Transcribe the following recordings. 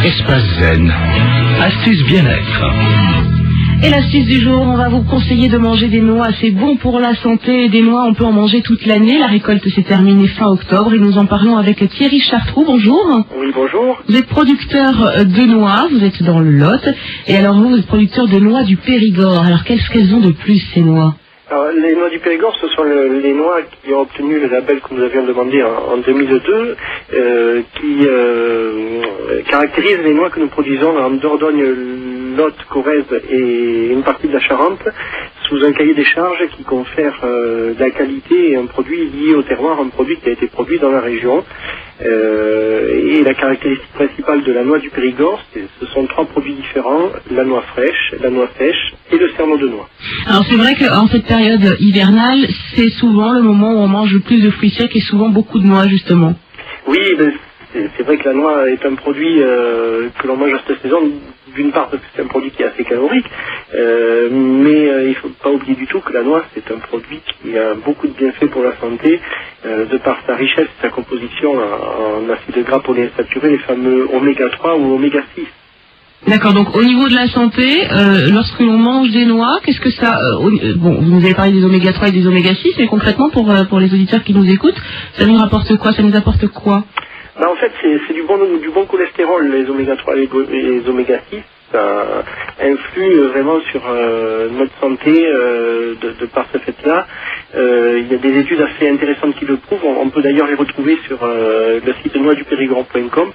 Espace Zen. Astuce bien-être. Et l'astuce du jour, on va vous conseiller de manger des noix. C'est bon pour la santé. Des noix, on peut en manger toute l'année. La récolte s'est terminée fin octobre et nous en parlons avec Thierry Chartroux. Bonjour. Oui, bonjour. Vous êtes producteur de noix, vous êtes dans le Lot. Et alors vous êtes producteur de noix du Périgord. Alors qu'est-ce qu'elles ont de plus, ces noix? Alors, les noix du Périgord, ce sont les noix qui ont obtenu le label que nous avions demandé en 2002, qui caractérise les noix que nous produisons en Dordogne, Lot, Corrèze et une partie de la Charente, sous un cahier des charges qui confère de la qualité et un produit lié au terroir, un produit qui a été produit dans la région. Et la caractéristique principale de la noix du Périgord, ce sont 3 produits différents: la noix fraîche, la noie sèche et le cerneau de noix. Alors c'est vrai qu'en cette période hivernale, c'est souvent le moment où on mange le plus de fruits secs et souvent beaucoup de noix justement. Oui, c'est vrai que la noix est un produit que l'on mange à cette saison, d'une part parce que c'est un produit qui est assez calorique, mais il ne faut pas oublier du tout que la noix c'est un produit qui a beaucoup de bienfaits pour la santé, de par sa richesse et sa composition en acides gras polyinsaturés, les fameux oméga 3 ou oméga 6. D'accord, donc au niveau de la santé, lorsque l'on mange des noix, qu'est-ce que ça... bon, vous nous avez parlé des oméga 3 et des oméga 6, mais concrètement pour les auditeurs qui nous écoutent, ça nous rapporte quoi? Ça nous apporte quoi? Ben, en fait, c'est du bon cholestérol, les oméga 3 et les oméga 6. Ça influe vraiment sur notre santé de par ce fait-là. Il y a des études assez intéressantes qui le prouvent. On peut d'ailleurs les retrouver sur le site noixdupérigord.com.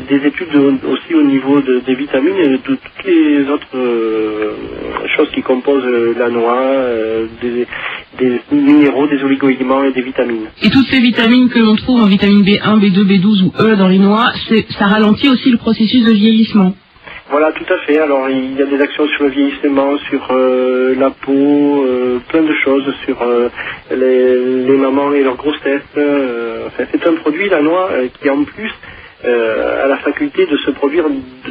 Des études aussi au niveau des vitamines et de toutes les autres choses qui composent la noix, des minéraux, des oligo-éléments et des vitamines. Et toutes ces vitamines que l'on trouve en vitamine B1, B2, B12 ou E dans les noix, ça ralentit aussi le processus de vieillissement. Voilà, tout à fait. Alors, il y a des actions sur le vieillissement, sur la peau, plein de choses, sur les mamans et leur grossesse. Enfin, c'est un produit, la noix, qui en plus a la faculté de se produire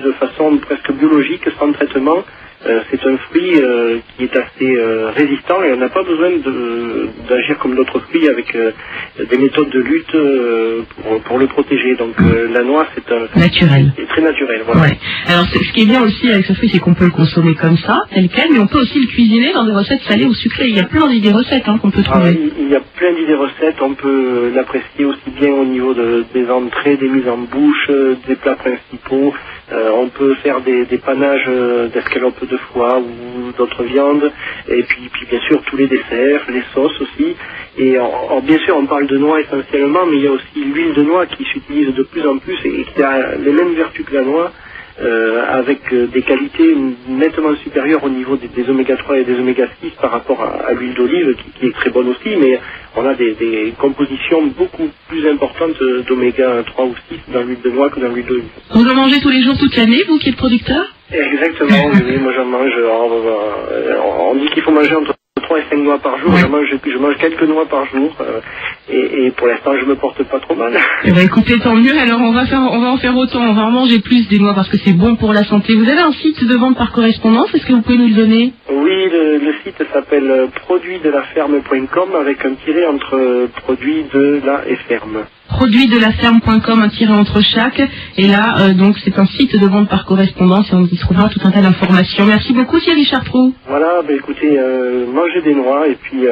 de façon presque biologique, sans traitement. C'est un fruit qui est assez résistant et on n'a pas besoin d'agir comme d'autres fruits avec des méthodes de lutte pour le protéger. Donc la noix, c'est naturel. C'est très naturel. Voilà. Ouais. Alors ce qui est bien aussi avec ce fruit, c'est qu'on peut le consommer comme ça, tel quel, mais on peut aussi le cuisiner dans des recettes salées ou sucrées. Il y a plein d'idées recettes qu'on peut trouver. Il y a plein d'idées recettes. On peut l'apprécier aussi bien au niveau des entrées, des mises en bouche, des plats principaux. On peut faire des panaches d'escalope de foie ou d'autres viandes, et puis bien sûr tous les desserts, les sauces aussi. Et bien sûr on parle de noix essentiellement, mais il y a aussi l'huile de noix qui s'utilise de plus en plus et qui a les mêmes vertus que la noix, avec des qualités nettement supérieures au niveau des oméga 3 et des oméga 6 par rapport à l'huile d'olive qui est très bonne aussi, mais on a des compositions beaucoup plus importantes d'oméga 3 ou 6 dans l'huile de noix que dans l'huile d'olive. Vous en mangez tous les jours, toute l'année, vous qui êtes producteur? Exactement, oui, moi j'en mange. On dit qu'il faut manger entre 3 et 5 noix par jour. Oui. Je mange quelques noix par jour et pour l'instant je me porte pas trop mal. Eh ben, écoutez, tant mieux. Alors on va en faire autant, on va en manger plus des noix parce que c'est bon pour la santé. Vous avez un site de vente par correspondance, est-ce que vous pouvez nous le donner? Oui, le site s'appelle produitsdelaferme.com avec un tiret entre produits de la et ferme. Produitsdelaferme.com, un tiret entre chaque. Et là, donc, c'est un site de vente par correspondance et on y trouvera tout un tas d'informations. Merci beaucoup, Thierry Chartroux. Voilà, écoutez, mangez des noix et puis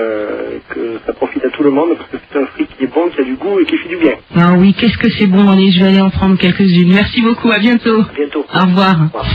que ça profite à tout le monde parce que c'est un fruit qui est bon, qui a du goût et qui fait du bien. Ah oui, qu'est-ce que c'est bon. Allez, je vais aller en prendre quelques-unes. Merci beaucoup, à bientôt. À bientôt. Au revoir. Au revoir.